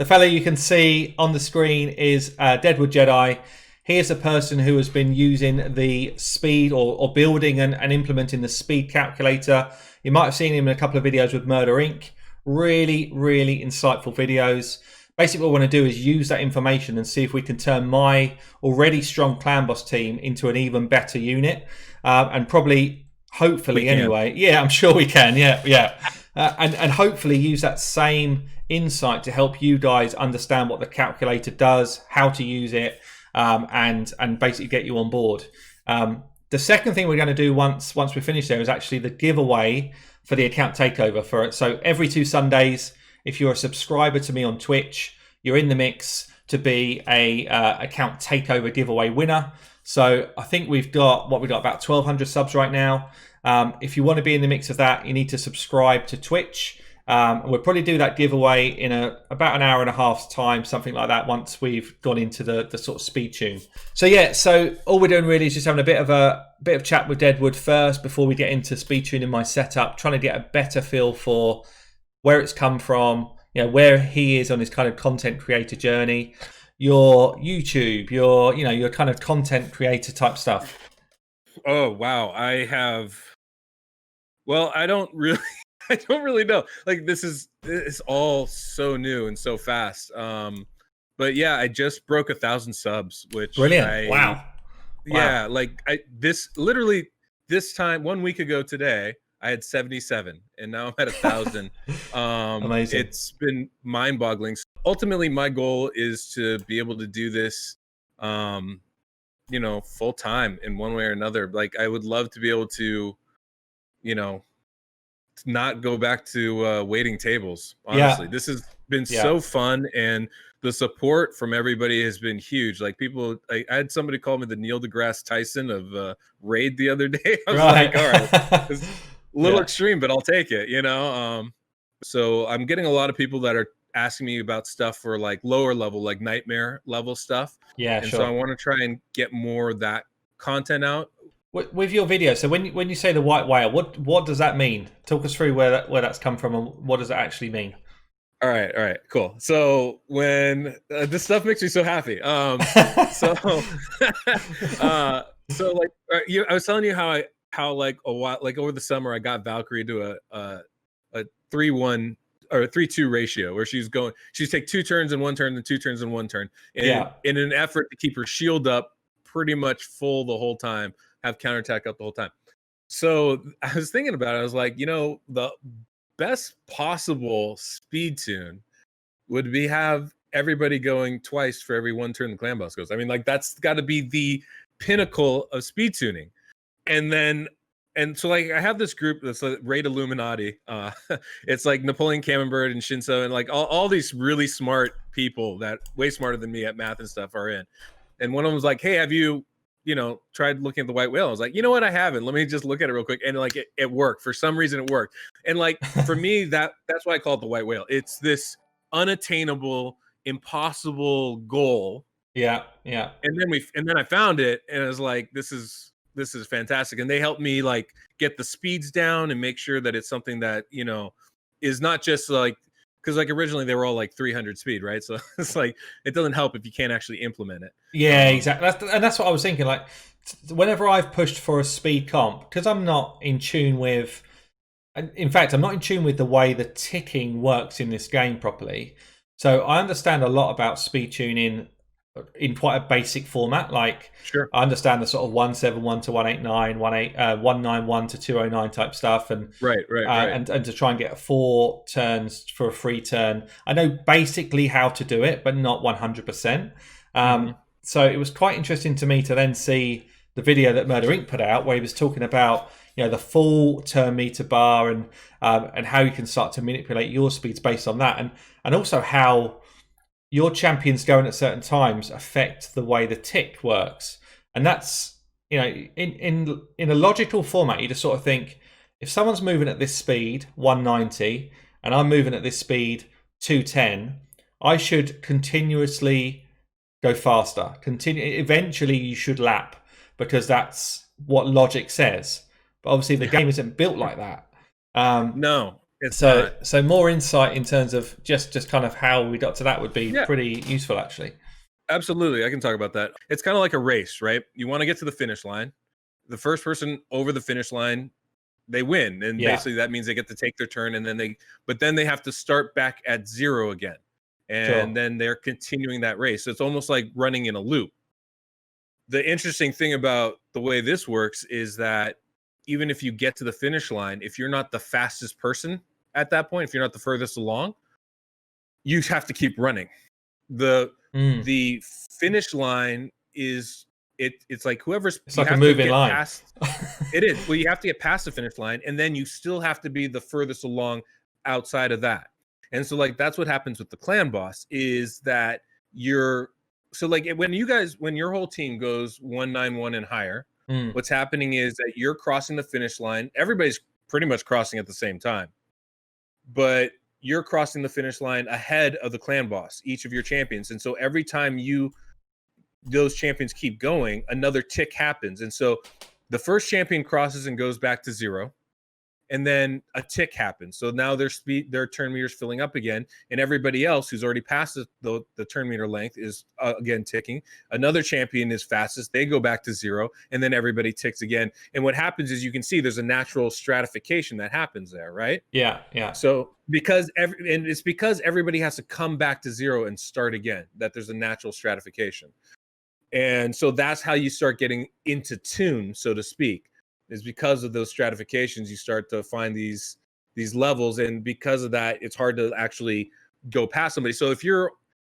the fellow you can see on the screen is Deadwood Jedi. He is a person who has been using the speed or building and implementing the speed calculator. You might have seen him in a couple of videos with Murder Inc. Really, really insightful videos. Basically, what I want to do is use that information and see if we can turn my already strong clan boss team into an even better unit. And probably, hopefully anyway. Yeah, I'm sure we can. Yeah. And hopefully use that same insight to help you guys understand what the calculator does, how to use it, and basically get you on board. The second thing we're going to do once we finish there is actually the giveaway for the account takeover for it. So every 2 Sundays, if you're a subscriber to me on Twitch, you're in the mix to be a account takeover giveaway winner. So I think we've got about 1,200 subs right now. If you want to be in the mix of that, you need to subscribe to Twitch. We'll probably do that giveaway in about an hour and a half's time, something like that, once we've gone into the sort of speed tune. So yeah, so all we're doing really is just having a bit of chat with Deadwood first before we get into speed tuning my setup, trying to get a better feel for where it's come from, where he is on his kind of content creator journey, your YouTube, your kind of content creator type stuff. Oh wow, I don't really know. Like it's all so new and so fast. But yeah, I just broke 1,000 subs, which brilliant. Wow. Yeah, like this time 1 week ago today, I had 77 and now I'm at 1,000. Amazing. It's been mind-boggling. Ultimately, my goal is to be able to do this full time in one way or another. Like I would love to be able to, not go back to waiting tables. Honestly, this has been so fun, and the support from everybody has been huge. Like people, I had somebody call me the Neil deGrasse Tyson of Raid the other day. I was like, all right, it's a little extreme, but I'll take it. So I'm getting a lot of people that are asking me about stuff for like lower level, like nightmare level stuff. So I want to try and get more of that content out. With your video, so when you say the white whale, what does that mean? Talk us through where that's come from and what does it actually mean? All right, cool. So when this stuff makes me so happy. I was telling you how like a while, like over the summer, I got Valkyrie to a 3-1 or a 3-2 ratio where she's take 2 turns in 1 turn, then 2 turns in 1 turn, in an effort to keep her shield up pretty much full the whole time, have counterattack up the whole time. So I was thinking about it. I was like, the best possible speed tune would be have everybody going twice for every 1 turn the clan boss goes. I mean, like that's got to be the pinnacle of speed tuning. And so like I have this group that's like Raid Illuminati. It's like Napoleon Camembert and Shinso and like all these really smart people that way smarter than me at math and stuff are in. And one of them was like, hey, have you tried looking at the white whale? I was like, you know what? I haven't. Let me just look at it real quick. And like it worked. For some reason it worked. And like for me, that's why I call it the white whale. It's this unattainable, impossible goal. Yeah. And then I found it and I was like, this is fantastic. And they helped me like get the speeds down and make sure that it's something that, is not just like, because like originally they were all like 300 speed, right? So it's like it doesn't help if you can't actually implement it. Yeah, exactly. That's what I was thinking. Like whenever I've pushed for a speed comp, because I'm not in tune with, in fact, I'm not in tune with the way the ticking works in this game properly. So I understand a lot about speed tuning in quite a basic format. Like I understand the sort of 171 to 189, 191 to 209 type stuff, and right. And to try and get 4 turns for a free turn. I know basically how to do it, but not 100%. So it was quite interesting to me to then see the video that Murder Inc. put out, where he was talking about the full turn meter bar and how you can start to manipulate your speeds based on that, and also how your champions going at certain times affect the way the tick works. And that's, in a logical format, you just sort of think, if someone's moving at this speed, 190, and I'm moving at this speed, 210, I should continuously go faster. Eventually you should lap, because that's what logic says. But obviously the game isn't built like that. No. It's So not. so more insight in terms of just kind of how we got to that would be Yeah, pretty useful, actually. absolutely. I can talk about that. It's kind of like a race, right? You want to get to the finish line. The first person over the finish line, they win, and Yeah, basically that means they get to take their turn, and then they have to start back at zero again, and sure. then they're continuing that race. So it's almost like running in a loop. The interesting thing about the way this works is that even if you get to the finish line, if you're not the fastest person at that point, if you're not the furthest along, you have to keep running. The Mm. the finish line is it's like whoever's It's you like a have to moving get line. past. It is. Well, you have to get past the finish line, and then you still have to be the furthest along outside of that. And so, like, that's what happens with the clan boss is that you're so like when your whole team goes 191 and higher, Mm. what's happening is that you're crossing the finish line. Everybody's pretty much crossing at the same time, but you're crossing the finish line ahead of the clan boss, each of your champions. And so every time those champions keep going, another tick happens. And so the first champion crosses and goes back to zero, and then a tick happens. So now their turn meter's filling up again, and everybody else who's already passed the turn meter length is again ticking. Another champion is fastest, they go back to zero, and then everybody ticks again. And what happens is you can see there's a natural stratification that happens there, right? Yeah, yeah. So it's because everybody has to come back to zero and start again that there's a natural stratification. And so that's how you start getting into tune, so to speak, is because of those stratifications. You start to find these levels, and because of that, it's hard to actually go past somebody. So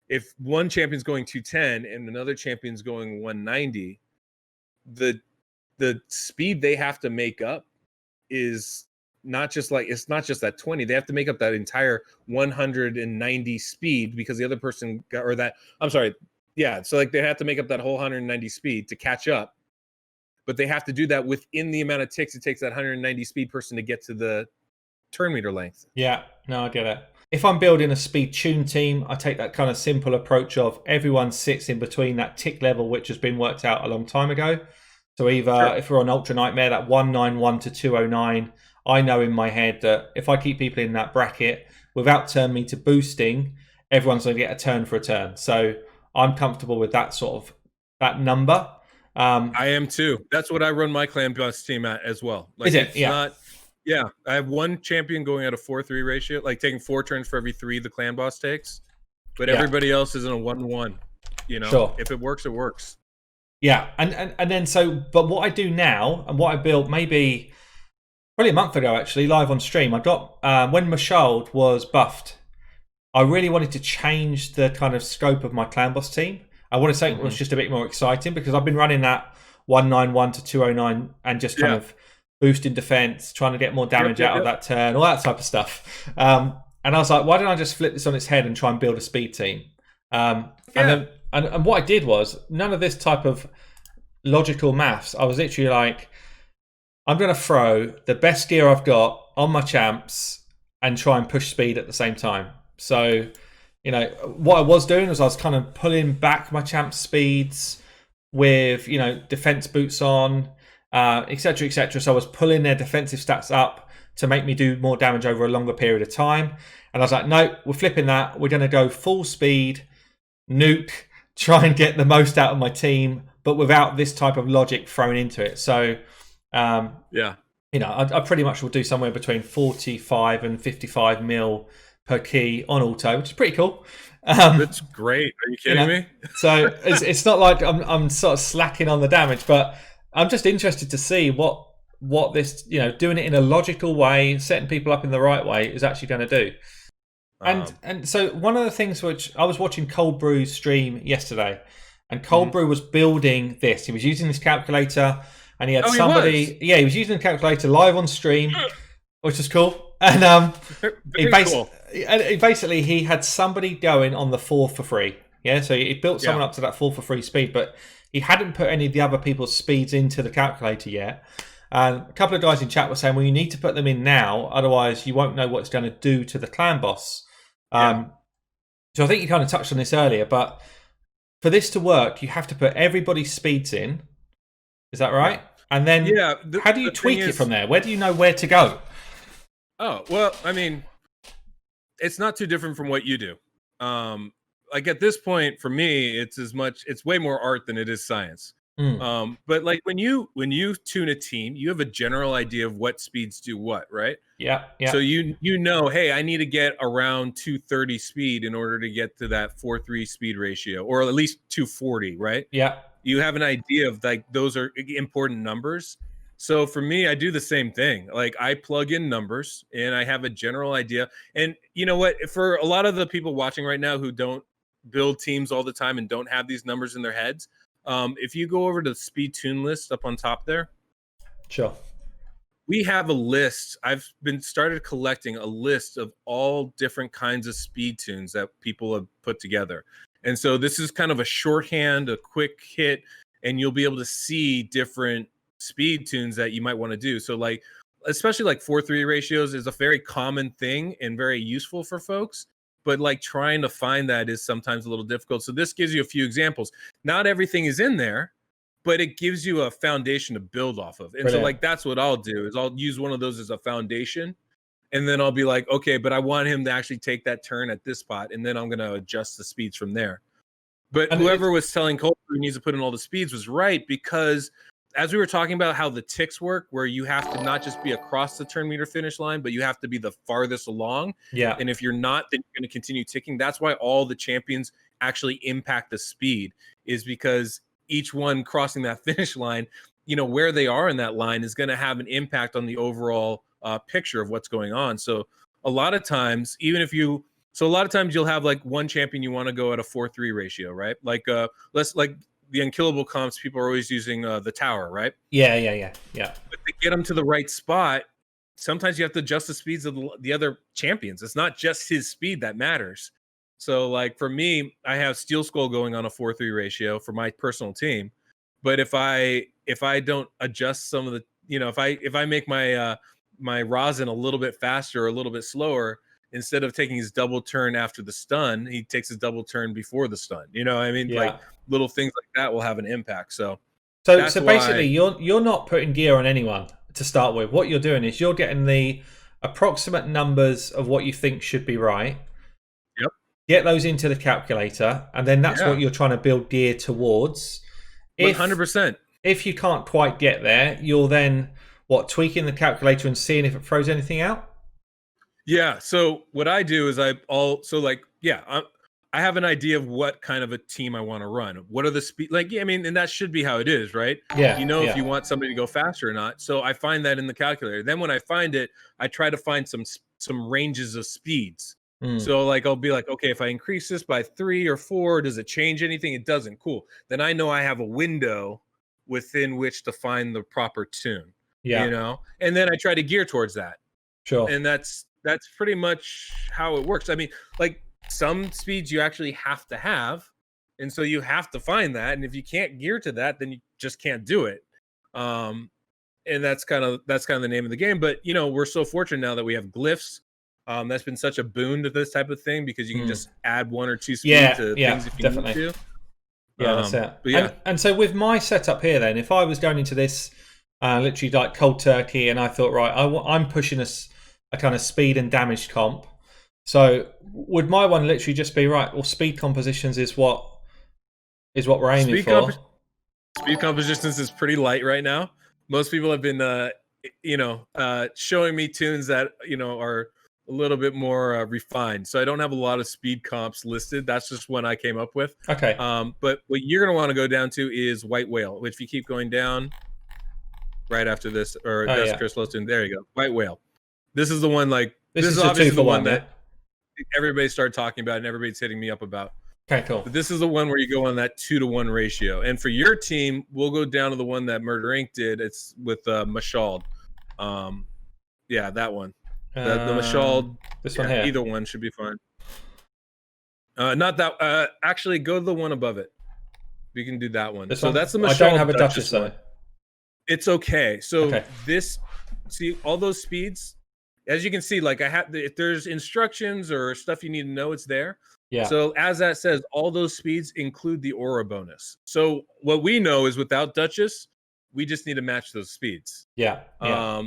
if one champion's going 210 and another champion's going 190, the speed they have to make up is it's not just that 20. They have to make up that entire 190 speed because the other person got, or that I'm sorry, yeah, so like they have to make up that whole 190 speed to catch up, but they have to do that within the amount of ticks it takes that 190 speed person to get to the turn meter length. Yeah, no, I get it. If I'm building a speed tune team, I take that kind of simple approach of everyone sits in between that tick level, which has been worked out a long time ago. So either if we're on Ultra Nightmare, that 191 to 209, I know in my head that if I keep people in that bracket without turn meter boosting, everyone's going to get a turn for a turn. So I'm comfortable with that number. I am too. That's what I run my clan boss team at as well. Like is it? it's Yeah. not. Yeah, I have one champion going at a 4-3 ratio, like taking 4 turns for every 3 the clan boss takes, but everybody else is in a 1-1. You know, sure. If it works, it works. Yeah, and then but what I do now and what I built maybe probably a month ago actually live on stream, I got when Mashald was buffed, I really wanted to change the kind of scope of my clan boss team. I wanted something that was just a bit more exciting because I've been running that 191 to 209 and just kind of boosting defense, trying to get more damage out of that turn, all that type of stuff. And I was like, why don't I just flip this on its head and try and build a speed team? And what I did was none of this type of logical maths. I was literally like, I'm going to throw the best gear I've got on my champs and try and push speed at the same time. So, you know, what I was doing was I was kind of pulling back my champ speeds with, you know, defense boots on, etc., etc. So I was pulling their defensive stats up to make me do more damage over a longer period of time. And I was like, no, we're flipping that. We're going to go full speed, nuke, try and get the most out of my team, but without this type of logic thrown into it. So, you know, I pretty much will do somewhere between 45 and 55 mil per key on auto, which is pretty cool. That's great. Are you kidding me? So it's not like I'm sort of slacking on the damage, but I'm just interested to see what this, you know, doing it in a logical way, setting people up in the right way is actually going to do. And so one of the things which I was watching Cold Brew's stream yesterday, and Cold Brew was building this. He was using this calculator, and he had somebody. He was using the calculator live on stream, which is cool. And basically he had somebody going on the 4 for free. Yeah, so he built someone up to that 4 for free speed, but he hadn't put any of the other people's speeds into the calculator yet. And a couple of guys in chat were saying, well, you need to put them in now, otherwise you won't know what it's going to do to the clan boss. So I think you kind of touched on this earlier, but for this to work, you have to put everybody's speeds in. Is that right? And then how do you tweak it from there? Where do you know where to go? Oh, well, I mean, it's not too different from what you do. Like at this point, for me, it's way more art than it is science. Mm. But like when you tune a team, you have a general idea of what speeds do what, right? Yeah, So yeah, you know, hey, I need to get around 230 speed in order to get to that 4:3 speed ratio, or at least 240, right? yeah. You have an idea of like those are important numbers. So for me, I do the same thing. Like I plug in numbers and I have a general idea. And you know what? For a lot of the people watching right now who don't build teams all the time and don't have these numbers in their heads, if you go over to the speed tune list up on top there, Sure. we have a list. I've been started collecting a list of all different kinds of speed tunes that people have put together. And so this is kind of a shorthand, a quick hit, and you'll be able to see different speed tunes that you might want to do. So like especially like 4:3 ratios is a very common thing and very useful for folks, but like trying to find that is sometimes a little difficult. So this gives you a few examples. Not everything is in there, but it gives you a foundation to build off of. And so Brilliant. like that's what I'll do is I'll use one of those as a foundation, and then I'll be like, okay, but I want him to actually take that turn at this spot, and then I'm going to adjust the speeds from there. But And whoever was telling Cole he needs to put in all the speeds was right, because as we were talking about how the ticks work, where you have to not just be across the turn meter finish line, but you have to be the farthest along. yeah, And if you're not, then you're going to continue ticking. That's why all the champions actually impact the speed, is because each one crossing that finish line, you know, where they are in that line is going to have an impact on the overall picture of what's going on. So a lot of times, a lot of times you'll have like one champion you want to go at a 4:3 ratio, right? Like let's like the unkillable comps, people are always using the tower, right? yeah. But to get them to the right spot, sometimes you have to adjust the speeds of the other champions. It's not just his speed that matters. So like for me, I have Steel Skull going on a 4:3 ratio for my personal team. But if I don't adjust some of the, you know, if I make my rosin a little bit faster or a little bit slower, instead of taking his double turn after the stun, he takes his double turn before the stun. You know what I mean? Like Yeah. little things like that will have an impact. So So that's basically, why. you're not putting gear on anyone to start with. What you're doing is you're getting the approximate numbers of what you think should be right. Yep. Get those into the calculator, and then that's what Yeah. you're trying to build gear towards. If 100%. if you can't quite get there, you're then tweaking the calculator and seeing if it throws anything out. Yeah. So what I do is I have an idea of what kind of a team I want to run. What are the speed? Like, yeah, I mean, and that should be how it is, right? Yeah, You know, if yeah. you want somebody to go faster or not. So I find that in the calculator. Then when I find it, I try to find some ranges of speeds. Mm, So like I'll be like, okay, if I increase this by 3 or 4, does it change anything? It doesn't. Cool. Then I know I have a window within which to find the proper tune. You yeah, know, and then I try to gear towards that, sure. and that's pretty much how it works. I mean, like some speeds you actually have to have, and so you have to find that. And if you can't gear to that, then you just can't do it. Um, and that's kind of the name of the game. But you know, we're so fortunate now that we have glyphs. That's been such a boon to this type of thing, because you can Mm. just add 1 or 2 speed Yeah, to yeah, things if you need definitely. to. Yeah, that's it. But yeah, And so with my setup here, then, if I was going into this literally like cold turkey, and I thought, right, I'm pushing a kind of speed and damage comp. So would my one literally just be right? Well, speed compositions is what we're aiming speed for. comp speed compositions is pretty light right now. Most people have been showing me tunes that are a little bit more refined. So I don't have a lot of speed comps listed. That's just one I came up with. Okay. But what you're going to want to go down to is White Whale, which if you keep going down right after this, or Oh that's yeah. Chris Loston. There you go. White Whale. This is the one, like, This this is is a obviously 2 the for one 1, yeah. that everybody started talking about and everybody's hitting me up about. Okay, cool. But this is the one where you go on that 2-to-1 ratio. And for your team, we'll go down to the one that Murder Inc. did. It's with Mashald. Yeah, that one. The Mashald. This one here. Either one should be fine. Not that. Actually, go to the one above it. We can do that one. This so one? that's the Mashald. I don't have a Duchess one. though. It's okay. So Okay. see all those speeds. As you can see, like if there's instructions or stuff you need to know, it's there. Yeah. So as that says, all those speeds include the aura bonus. So what we know is without Duchess, we just need to match those speeds. Yeah. Yeah.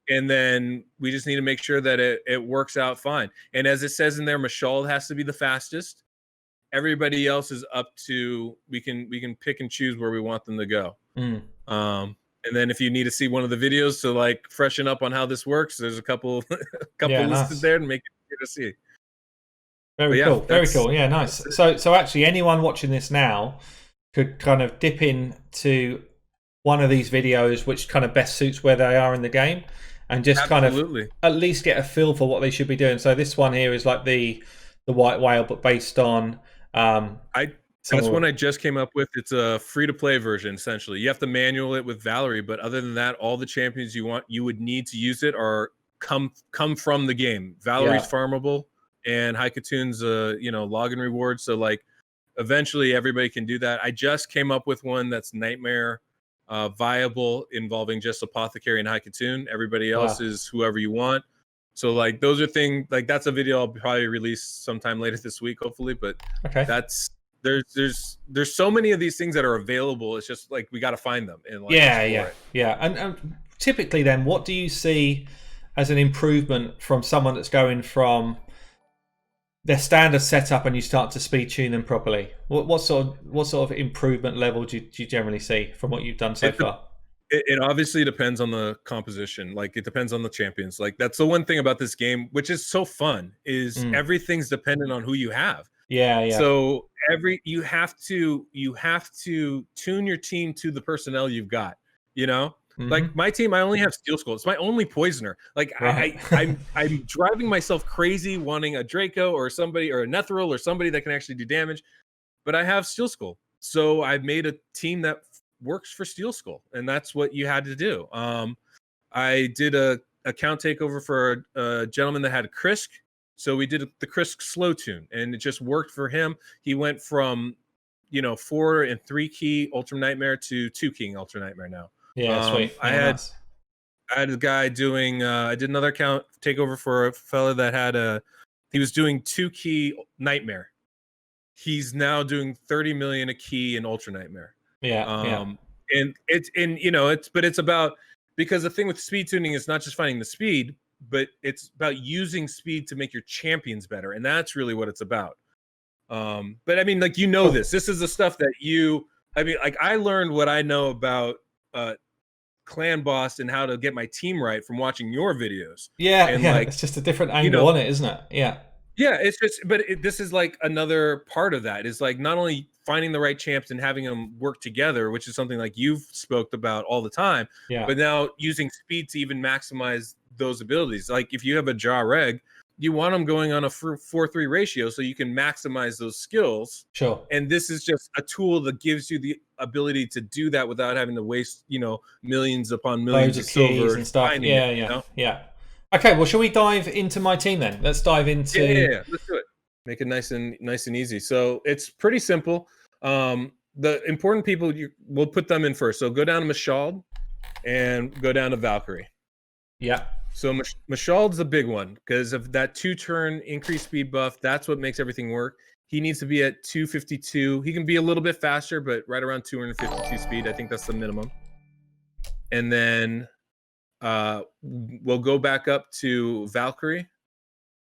and then we just need to make sure that it works out fine. And as it says in there, Mashal has to be the fastest. Everybody else is up to, we can pick and choose where we want them to go. And then if you need to see one of the videos to like freshen up on how this works, there's a couple listed there to make it easier to see. Very cool. Very cool. Yeah, nice. So actually, anyone watching this now could kind of dip into one of these videos, which kind of best suits where they are in the game, and just kind of at least get a feel for what they should be doing. So this one here is like the white whale, but based on that's one I just came up with. It's a free-to-play version, essentially. You have to manual it with Valerie, but other than that, all the champions you would need to use it are come from the game. Valerie's farmable, and Haikatoon's login reward. So like, eventually everybody can do that. I just came up with one that's Nightmare viable, involving just Apothecary and Haikatoon. Everybody else is whoever you want. So like, those are things like, that's a video I'll probably release sometime later this week, hopefully. But that's. There's so many of these things that are available. It's just like we got to find them and like yeah. And typically, then, what do you see as an improvement from someone that's going from their standard setup and you start to speed tune them properly? What sort of improvement level do you generally see from what you've done so far? It obviously depends on the composition. Like, it depends on the champions. Like, that's the one thing about this game, which is so fun, is everything's dependent on who you have. Yeah. So you have to tune your team to the personnel you've got. Like my team, I only have Steel Skull. It's my only poisoner. Like I'm driving myself crazy wanting a Draco or somebody, or a Netheril or somebody that can actually do damage, but I have Steel Skull. So I've made a team that works for Steel Skull, and that's what you had to do. I did a account takeover for a gentleman that had a Krisk. So we did the Krisk slow tune, and it just worked for him. He went from, 4 and 3 key Ultra Nightmare to 2 key Ultra Nightmare now. Yeah, sweet. I had a guy doing. I did another account takeover for a fella that had he was doing 2 key Nightmare. He's now doing 30 million a key in Ultra Nightmare. Yeah. And it's about, because the thing with speed tuning is not just finding the speed, but it's about using speed to make your champions better, and that's really what it's about. But I mean, like, this is the stuff that I learned what I know about clan boss and how to get my team right from watching your videos. Like, it's just a different angle on it, isn't it? It's just, but this is like another part of that, is like not only finding the right champs and having them work together, which is something like you've spoke about all the time, but now using speed to even maximize those abilities. Like, if you have a Jaw Reg, you want them going on a 4-3 ratio so you can maximize those skills. Sure. And this is just a tool that gives you the ability to do that without having to waste, millions upon millions of silver and stuff. Yeah. Okay, well, shall we dive into my team then? Let's dive into. Yeah. Let's do it. Make it nice and easy. So it's pretty simple. The important people, we'll put them in first. So go down to Mashald and go down to Valkyrie. Yeah. So Mashald's the big one because of that 2-turn increased speed buff. That's what makes everything work. He needs to be at 252. He can be a little bit faster, but right around 252 speed. I think that's the minimum. And then we'll go back up to Valkyrie.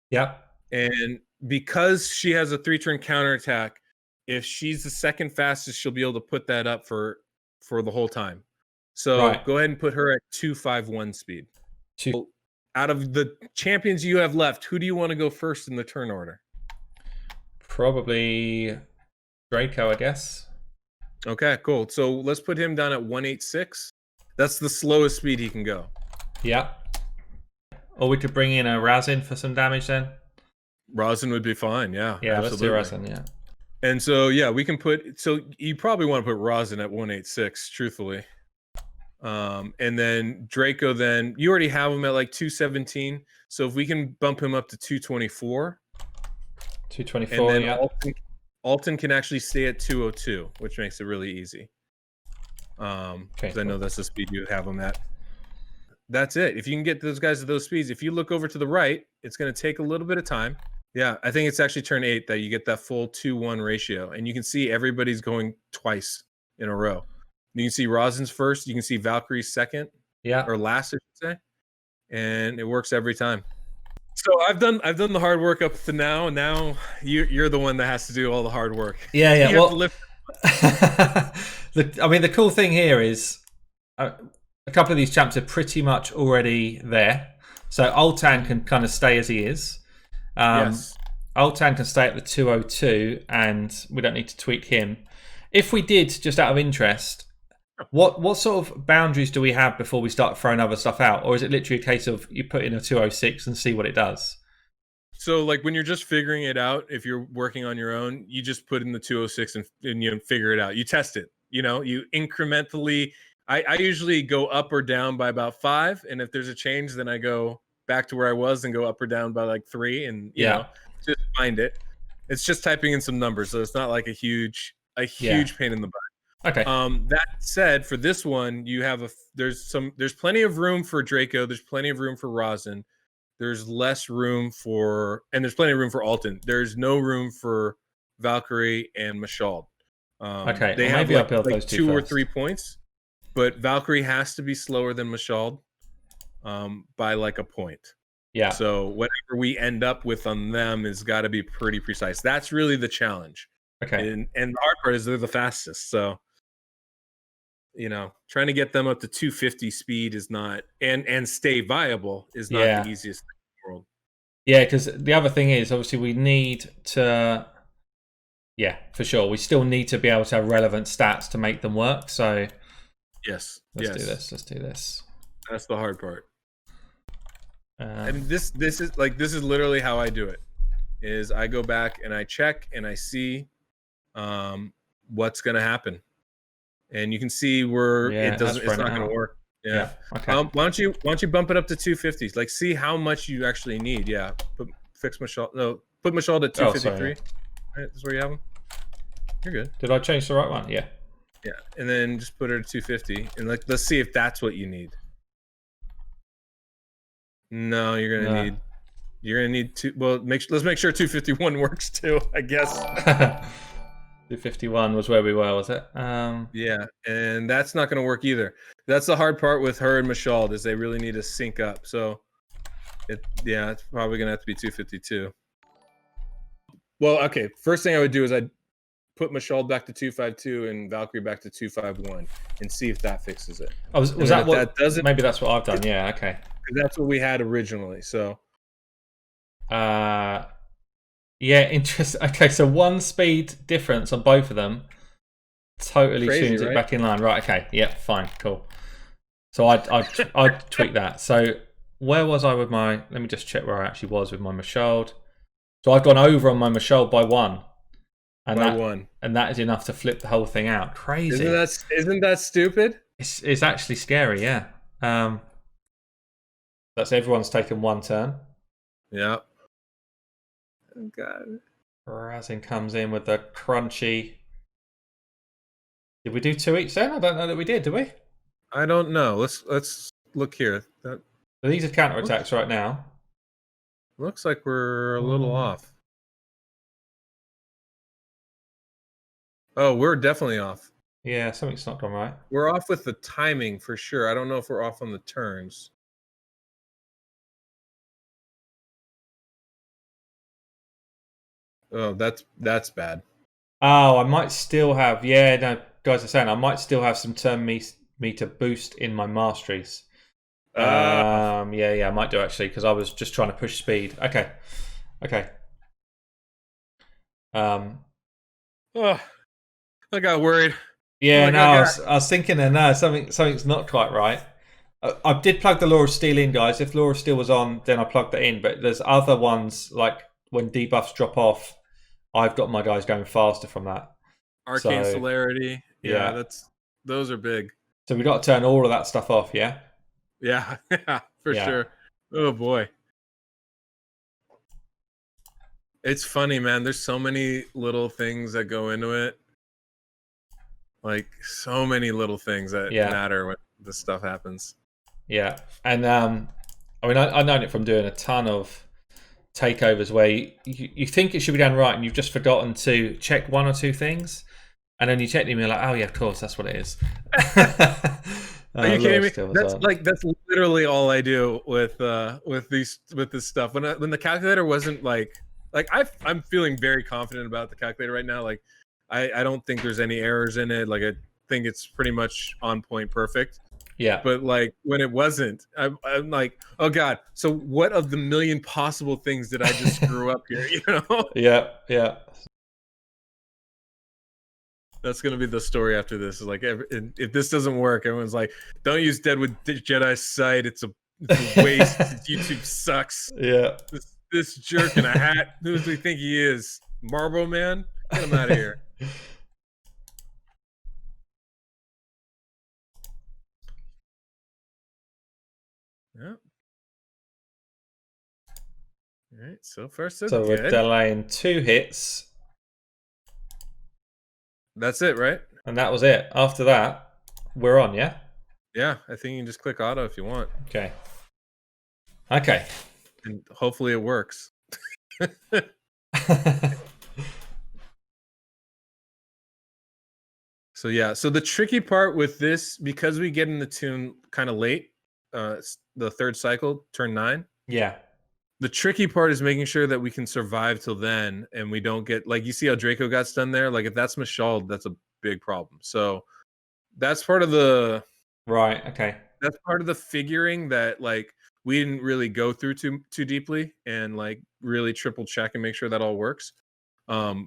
Yeah. And because she has a 3-turn counterattack, if she's the second fastest, she'll be able to put that up for the whole time. So go ahead and put her at 251 speed. So out of the champions you have left, who do you want to go first in the turn order? Probably Draco, I guess. Okay, cool. So let's put him down at 186. That's the slowest speed he can go. Yeah. Or we could bring in a Razin for some damage then. Razin would be fine, yeah. Yeah, absolutely. Let's do Razin, yeah. And so, we can so you probably want to put Razin at 186, truthfully. And then Draco, then you already have him at like 217. So if we can bump him up to 224. 224, and then Alton can actually stay at 202, which makes it really easy. Because I know that's the speed you have him at. That's it. If you can get those guys at those speeds, if you look over to the right, it's going to take a little bit of time. Yeah, I think it's actually turn 8 that you get that full 2-1 ratio. And you can see everybody's going twice in a row. You can see Razin's first. You can see Valkyrie's second. Yeah. Or last, I should say. and it works every time. So I've done the hard work up to now, and now you're the one that has to do all the hard work. Yeah. You have to lift. I mean, the cool thing here is a couple of these champs are pretty much already there. So Ultan can kind of stay as he is. Yes. Ultan can stay at the 202, and we don't need to tweak him. If we did, just out of interest, what sort of boundaries do we have before we start throwing other stuff out? Or is it literally a case of you put in a 206 and see what it does? So like when you're just figuring it out, if you're working on your own, you just put in the 206 and you figure it out. You test it, you incrementally. I usually go up or down by about 5. And if there's a change, then I go back to where I was and go up or down by like 3. And, you know, just find it. It's just typing in some numbers. So it's not like a huge pain in the butt. Okay. That said, for this one, you have there's plenty of room for Draco. There's plenty of room for Rosin. There's less room and there's plenty of room for Alton. There's no room for Valkyrie and Mashald. Okay. They have maybe like those 2 or 3 points, but Valkyrie has to be slower than Mashald by like a point. Yeah. So whatever we end up with on them has got to be pretty precise. That's really the challenge. Okay. And the hard part is they're the fastest. So trying to get them up to 250 speed is not, and stay viable is not the easiest thing in the world. Yeah, because the other thing is, obviously, we need to, for sure, we still need to be able to have relevant stats to make them work. So, let's do this. That's the hard part. And this is literally how I do it. Is I go back and I check and I see what's going to happen. And you can see where it's not going to work. Yeah. Okay. Why don't you bump it up to 250? Like, see how much you actually need. Yeah. Put Mashald at 253. Right, that's where you have him. You're good. Did I change the right one? Yeah. Yeah. And then just put it at 250, and let's see if that's what you need. No, you're gonna need two. Well, let's make sure 251 works too, I guess. 251 was where we were, was it? Yeah, and that's not going to work either. That's the hard part with her and Mashald, is they really need to sync up. So, it's probably going to have to be 252. Well, okay. First thing I would do is I'd put Mashald back to 252 and Valkyrie back to 251 and see if that fixes it. Oh, was that what? That doesn't. Maybe that's what I've done. Yeah. Okay. That's what we had originally. So. Yeah, interesting. Okay, so 1 speed difference on both of them totally tunes it back in line. Right, okay. Yeah, fine, cool. So I'd tweak that. So where was I with my... Let me just check where I actually was with my Mashald. So I've gone over on my Mashald by 1. And that is enough to flip the whole thing out. Crazy. Isn't that stupid? It's actually scary, yeah. That's everyone's taken 1 turn. Yeah. Oh, God. Razin comes in with the crunchy. Did we do 2 each then? I don't know that we did we? I don't know. Let's look here. So these are counterattacks right now. Looks like we're a little off. Oh, we're definitely off. Yeah, something's not gone right. We're off with the timing for sure. I don't know if we're off on the turns. Oh, that's bad. Oh, I might still have. Yeah, no, guys are saying I might still have some turn meter boost in my masteries. Yeah, I might do actually because I was just trying to push speed. Okay. Oh, I got worried. Yeah, I was thinking there. No, something's not quite right. I did plug the Law of Steel in, guys. If Law of Steel was on, then I plugged that in. But there's other ones like when debuffs drop off. I've got my guys going faster from that. Arcane Celerity. Yeah, those are big. So we've got to turn all of that stuff off, yeah? Yeah, for sure. Oh, boy. It's funny, man. There's so many little things that go into it. Like, so many little things that matter when this stuff happens. Yeah. And, I mean, I've known it from doing a ton of takeovers where you think it should be done right and you've just forgotten to check 1 or 2 things, and then you check them and you're like, oh yeah, of course, that's what it is. Are you kidding me? That's literally literally all I do with this stuff. When the calculator wasn't like I'm feeling very confident about the calculator right now. Like I don't think there's any errors in it. Like I think it's pretty much on point, perfect. Yeah. But like when it wasn't, I'm like, oh god. So what of the million possible things did I just screw up here? You know? Yeah. Yeah. That's gonna be the story after this. Is like, if this doesn't work, everyone's like, don't use Deadwood Jedi's site. It's a waste. YouTube sucks. Yeah. This jerk in a hat. Who does he think he is? Marlboro Man? Get him out of here. Yeah. All right. So far, so good. We're delaying 2 hits. That's it, right? And that was it. After that, we're on, yeah? Yeah. I think you can just click auto if you want. Okay. Okay. And hopefully it works. So yeah, so the tricky part with this, because we get in the tune kind of late, the third cycle, turn 9. Yeah. The tricky part is making sure that we can survive till then, and we don't get, like, you see how Draco got stunned there. Like if that's Mashald, that's a big problem. So that's part of the right. Okay. That's part of the figuring that like we didn't really go through too deeply and like really triple check and make sure that all works. But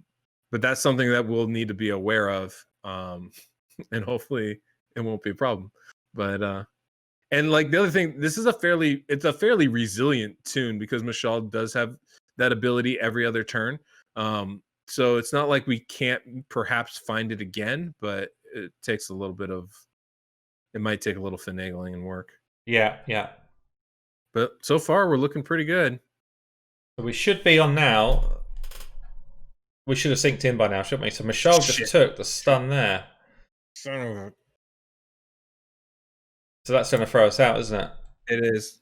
that's something that we'll need to be aware of. And hopefully it won't be a problem. But and like the other thing, this is a fairly resilient tune because Mashal does have that ability every other turn. So it's not like we can't perhaps find it again, but it takes a little bit of, it might take a little finagling and work. Yeah, yeah. But so far we're looking pretty good. So we should be on now. We should have synced in by now, shouldn't we? So Michelle just took the stun there. Son of a... So that's going to throw us out, isn't it? It is.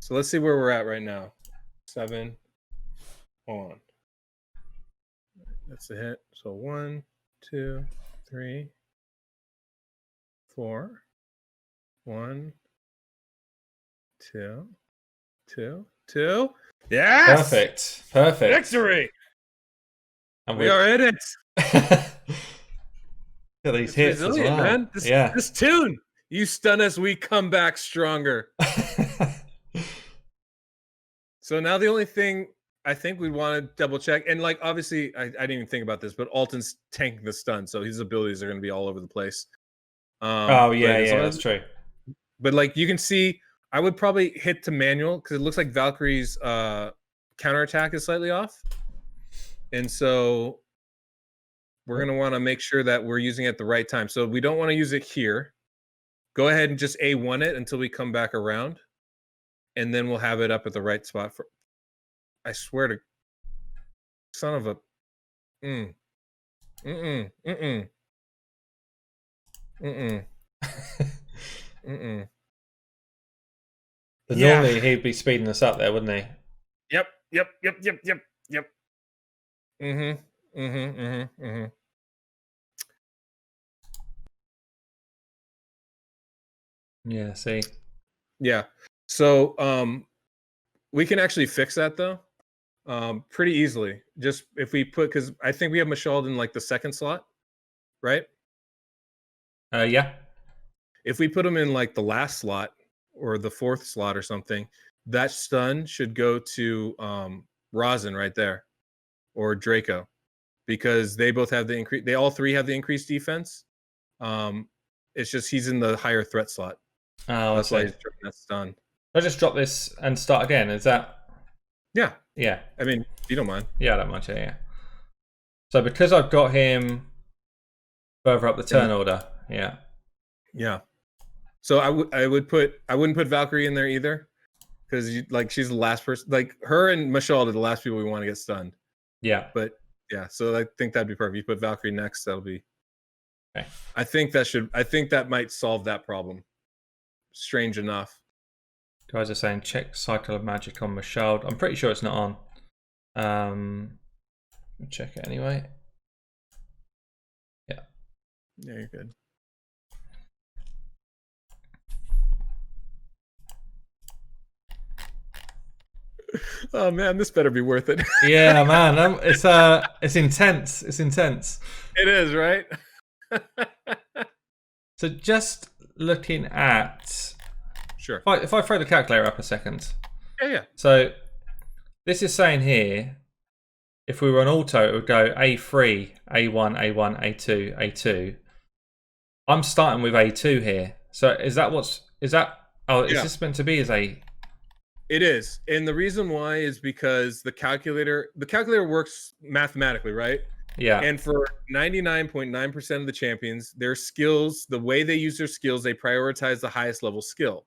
So let's see where we're at right now. 7. Hold on. That's the hit. So 1, 2, 3, 4. 1, 2, 2, 2. Yes! Perfect. Perfect. Victory! And we are in it. Look at these hits as well. Man. This tune. You stun us, we come back stronger. So now the only thing I think we want to double check, and like obviously I didn't even think about this, but Alton's tanking the stun, so his abilities are going to be all over the place. That's true. But like you can see, I would probably hit to manual because it looks like Valkyrie's counterattack is slightly off. And so we're going to want to make sure that we're using it at the right time. So we don't want to use it here. Go ahead and just A1 it until we come back around. And then we'll have it up at the right spot. For, I swear to... Son of a... But normally he'd be speeding us up there, wouldn't he? Yep. Yeah, see. Yeah. So we can actually fix that though. Pretty easily. Just if we put, because I think we have Mashald in like the second slot, right? Yeah. If we put him in like the last slot or the fourth slot or something, that stun should go to Rosin right there or Draco, because they both have the increase. They all three have the increased defense. It's just he's in the higher threat slot. Oh, that's why he's dropping that stun. I'll just drop this and start again. Is that? Yeah. Yeah. I mean, if you don't mind. Yeah, I don't mind. Yeah. So because I've got him further up the turn order. Yeah. Yeah. So I wouldn't put Valkyrie in there either, because like she's the last person. Like her and Mashald are the last people we want to get stunned. Yeah. But yeah, so I think that'd be perfect. You put Valkyrie next, that'll be. Okay. I think that might solve that problem. Strange enough. Guys are saying check Cycle of Magic on Mashald. I'm pretty sure it's not on. Check it anyway. Yeah. Yeah, you're good. Oh man, this better be worth it. Yeah, man, it's intense. It's intense. It is, right? So just looking at, Sure. if I throw the calculator up a second. Yeah. So this is saying here, if we were on auto, it would go A3, A1, A1, A2, A2. I'm starting with A2 here. So is that is this meant to be as A? It is. And the reason why is because the calculator works mathematically, right? Yeah. And for 99.9% of the champions, their skills, the way they use their skills, they prioritize the highest level skill.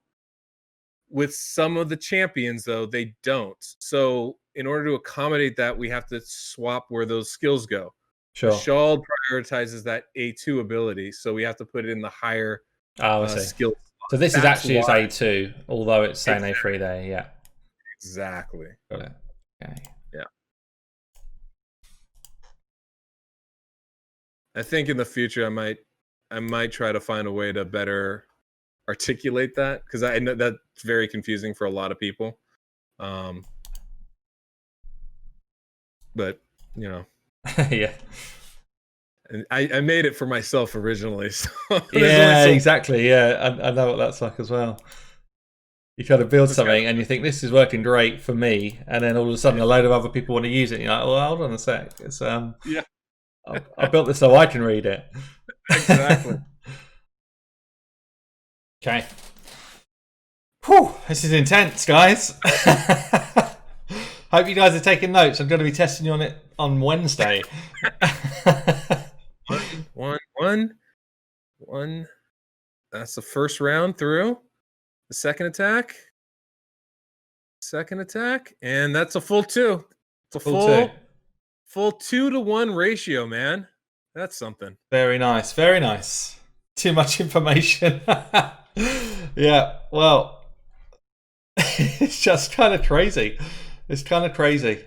With some of the champions, though, they don't. So in order to accommodate that, we have to swap where those skills go. Sure. Shald prioritizes that A2 ability, so we have to put it in the higher skill. So this is actually its A2, although it's saying A3 there. Yeah. Exactly. Got it. Okay. Yeah. I think in the future I might try to find a way to better articulate that, because I know that's very confusing for a lot of people. But yeah. And I made it for myself originally. So yeah, exactly. Yeah, I know what that's like as well. You kind of build something and you think this is working great for me, and then all of a sudden a load of other people want to use it. And you're like, well, hold on a sec. It's yeah. I built this so I can read it. Exactly. Okay. Whew, this is intense, guys. Hope you guys are taking notes. I'm going to be testing you on it on Wednesday. One. That's the first round through. The second attack, and that's a full 2. It's a full 2-to-1 ratio, man. That's something. Very nice. Very nice. Too much information. Yeah, well, it's just kind of crazy. It's kind of crazy.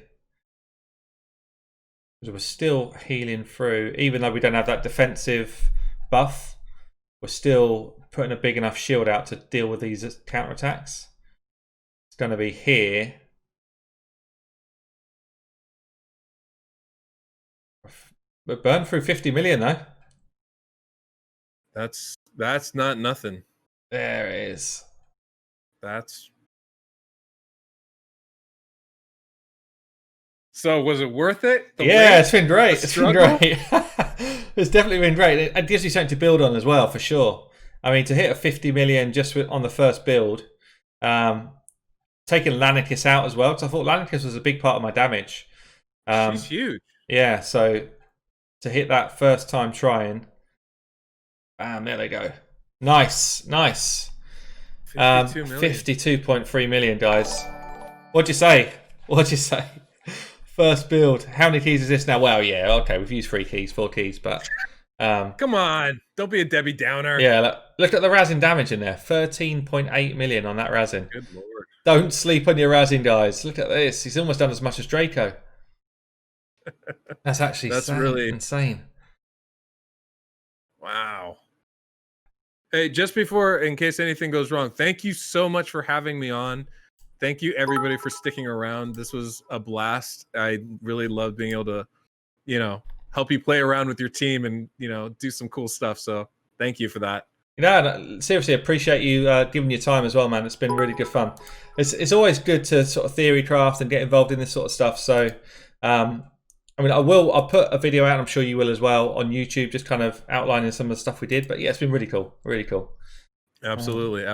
We're still healing through, even though we don't have that defensive buff. We're still putting a big enough shield out to deal with these counterattacks. It's going to be here. We're burned through 50 million though. That's not nothing. There it is. So was it worth it? Yeah, it's been great. It's been great. It's definitely been great. It gives you something to build on as well, for sure. I mean, to hit a 50 million just on the first build, taking Lanicus out as well, because I thought Lanicus was a big part of my damage. She's huge. Yeah, so to hit that first time trying, there they go. Nice. 52.3 million, guys. What'd you say? First build. How many keys is this now? Well, yeah, okay, we've used 4 keys, but come on, don't be a Debbie Downer. Yeah, look at the Razin damage in there. 13.8 million on that Razin. Good lord. Don't sleep on your Razin, guys. Look at this. He's almost done as much as Draco. That's actually really insane. Wow. Hey, just before, in case anything goes wrong, thank you so much for having me on. Thank you, everybody, for sticking around. This was a blast. I really loved being able to, help you play around with your team and, do some cool stuff. So thank you for that. Seriously, appreciate you giving your time as well, man. It's been really good fun. It's always good to sort of theory craft and get involved in this sort of stuff. So, I'll put a video out, I'm sure you will as well, on YouTube, just kind of outlining some of the stuff we did. But yeah, it's been really cool. Really cool. Absolutely.